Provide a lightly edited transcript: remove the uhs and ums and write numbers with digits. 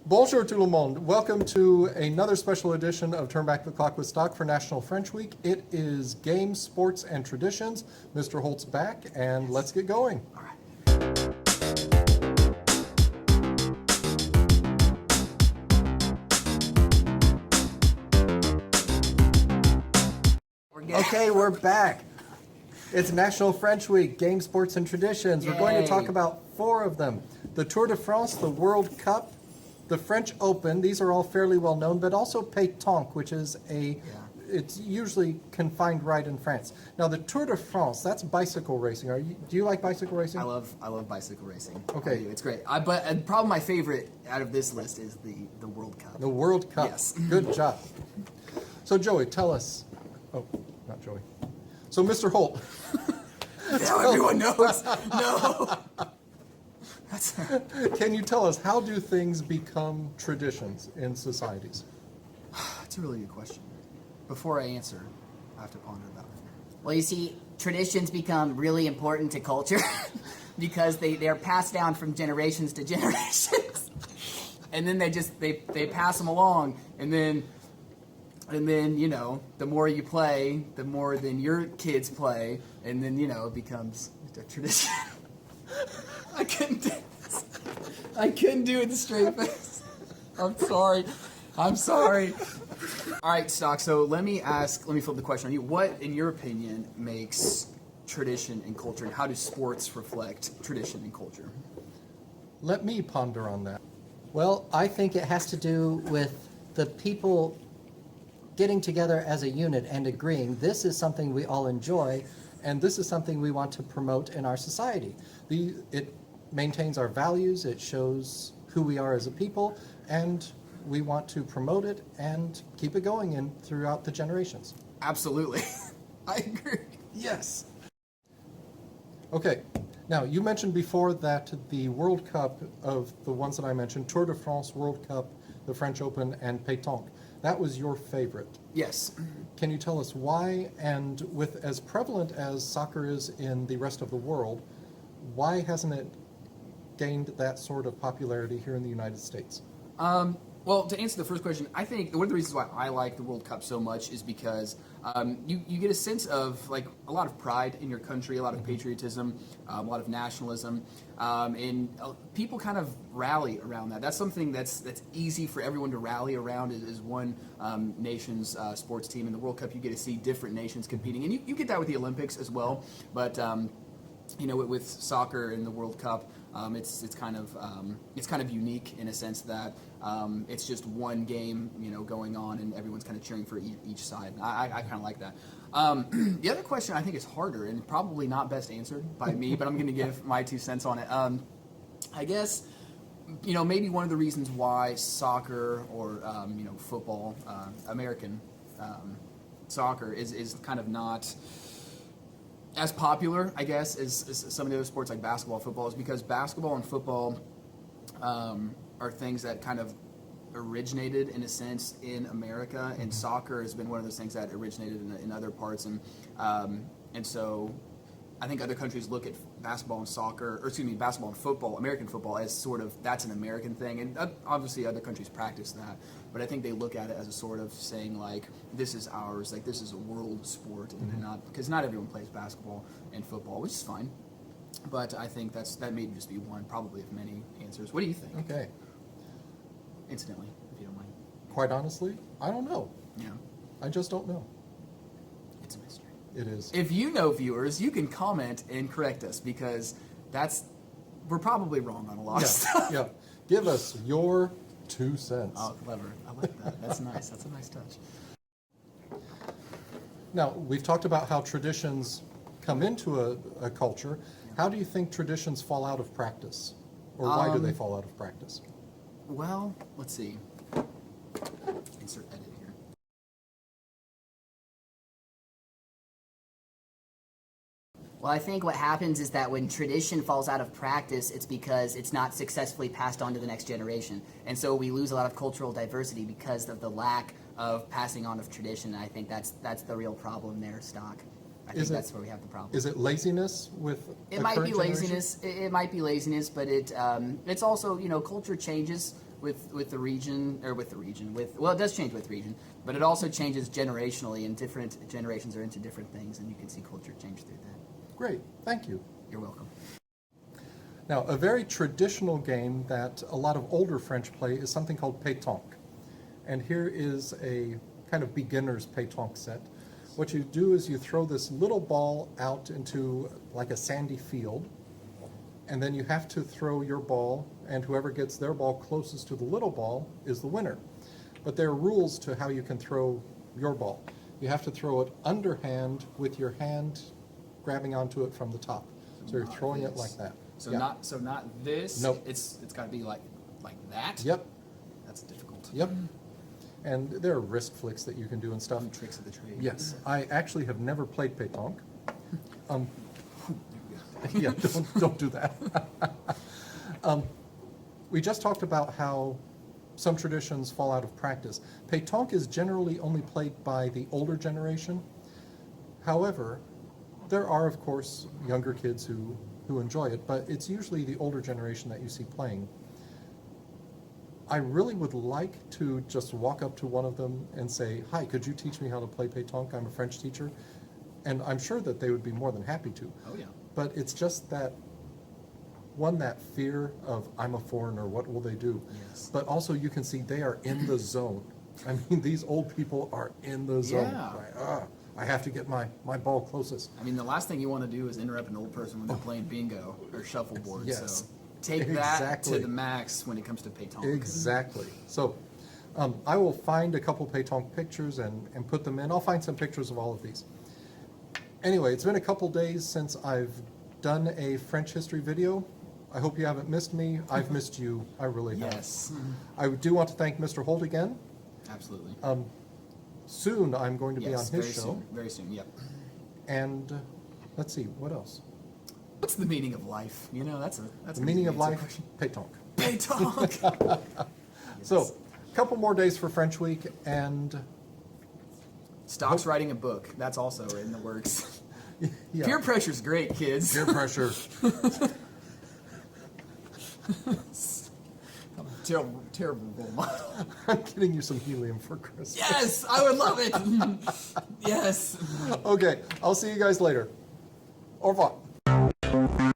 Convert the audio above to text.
Bonjour tout le monde. Welcome to another special edition of Turn Back the Clock with Stock for National French Week. It is Games, Sports, and Traditions. Mr. Holt's back, and let's get going. All right. Okay, we're back. It's National French Week, Games, Sports, and Traditions. We're going to talk about 4 of them. The Tour de France, the World Cup, the French Open. These are all fairly well known, but also pétanque, which is it's usually confined right in France. Now, the Tour de France, that's bicycle racing. Do you like bicycle racing? I love bicycle racing. Okay. It's great. But probably my favorite out of this list is the World Cup. The World Cup. Yes. Good job. So, Joey, tell us. Oh, not Joey. So, Mr. Holt. Now everyone knows. No. Can you tell us, how do things become traditions in societies? That's a really good question. Before I answer, I have to ponder about it. Well, you see, traditions become really important to culture because they're passed down from generations to generations. And then they pass them along, and then you know, the more you play, the more then your kids play, and then, you know, it becomes a tradition. I couldn't do it straight face. I'm sorry. All right, Stock, so let me flip the question on you. What, in your opinion, makes tradition and culture, and how do sports reflect tradition and culture? Let me ponder on that. Well, I think it has to do with the people getting together as a unit and agreeing this is something we all enjoy, and this is something we want to promote in our society. It maintains our values, it shows who we are as a people, and we want to promote it and keep it going throughout the generations. Absolutely. I agree. Yes. Okay. Now, you mentioned before that the World Cup, of the ones that I mentioned, Tour de France, World Cup, the French Open, and pétanque, that was your favorite. Yes. Can you tell us why, and with as prevalent as soccer is in the rest of the world, why hasn't it gained that sort of popularity here in the United States? Well, to answer the first question, I think one of the reasons why I like the World Cup so much is because you get a sense of like a lot of pride in your country, a lot of patriotism, a lot of nationalism, and people kind of rally around that. That's something that's easy for everyone to rally around is one nation's sports team. In the World Cup, you get to see different nations competing, and you get that with the Olympics as well. But you know, with soccer in the World Cup, it's kind of unique in a sense that it's just one game, you know, going on, and everyone's kind of cheering for each side. I kind of like that. The other question I think is harder and probably not best answered by me, but I'm going to give my 2 cents on it. I guess, you know, maybe one of the reasons why soccer or you know, football, American soccer is kind of not as popular, I guess, as some of the other sports like basketball, football, is because basketball and football are things that kind of originated, in a sense, in America, and soccer has been one of those things that originated in other parts, and so I think other countries look at basketball and football, American football, as sort of, that's an American thing, and obviously other countries practice that, but I think they look at it as a sort of saying, like, this is ours, like, this is a world sport, and not, because not everyone plays basketball and football, which is fine, but I think that may just be one, probably, of many answers. What do you think? Okay. Instantly, if you don't mind. Quite honestly, I don't know. Yeah. I just don't know. It's a mystery. It is. If you know, viewers, you can comment and correct us, because we're probably wrong on a lot of stuff. Yeah. Give us your 2 cents. Oh, clever. I like that. That's nice. That's a nice touch. Now, we've talked about how traditions come into a culture. How do you think traditions fall out of practice? Or why do they fall out of practice? Well, let's see. Insert edit here. Well, I think what happens is that when tradition falls out of practice, it's because it's not successfully passed on to the next generation. And so we lose a lot of cultural diversity because of the lack of passing on of tradition. And I think that's the real problem there, Stock. I think that's where we have the problem. Is it laziness with It might be laziness. It might be laziness, but it's also, you know, culture changes. with the region, or with the region. Well, it does change with region, but it also changes generationally, and different generations are into different things, and you can see culture change through that. Great, thank you. You're welcome. Now, a very traditional game that a lot of older French play is something called pétanque. And here is a kind of beginner's pétanque set. What you do is you throw this little ball out into like a sandy field, and then you have to throw your ball, and whoever gets their ball closest to the little ball is the winner. But there are rules to how you can throw your ball. You have to throw it underhand with your hand grabbing onto it from the top. So you're throwing it like that. So Yeah. not this. Nope. It's got to be like that. Yep, That's difficult. yep. And there are wrist flicks that you can do and stuff. Some tricks of the trade. Yes, I actually have never played pétanque. Yeah, don't do that. We just talked about how some traditions fall out of practice. Pétanque is generally only played by the older generation. However, there are, of course, younger kids who enjoy it, but it's usually the older generation that you see playing. I really would like to just walk up to one of them and say, "Hi, could you teach me how to play pétanque? I'm a French teacher." And I'm sure that they would be more than happy to. Oh yeah. But it's just that fear of, I'm a foreigner, what will they do? Yes. But also you can see they are in the zone. I mean, these old people are in the zone. Yeah. Like, I have to get my ball closest. I mean, the last thing you want to do is interrupt an old person when they're playing bingo or shuffleboard. Yes. So take that Exactly. to the max when it comes to pétanque. Exactly. So I will find a couple pétanque pictures and put them in. I'll find some pictures of all of these. Anyway, it's been a couple days since I've done a French history video. I hope you haven't missed me. I've missed you. I really have. Yes. I do want to thank Mr. Holt again. Absolutely. Soon I'm going to be on Yes, his very show. soon. Very soon. Yep. And let's see, what else? What's the meaning of life? You know, that's The an meaning easy of life, answer pétanque. question. Pétanque. So, a couple more days for French Week, and Stock's writing a book. That's also in the works. yeah, Peer pressure's great, kids. peer pressure. Terrible, terrible role model. I'm getting you some helium for Christmas. Yes, I would love it. Yes. Okay, I'll see you guys later. Au revoir.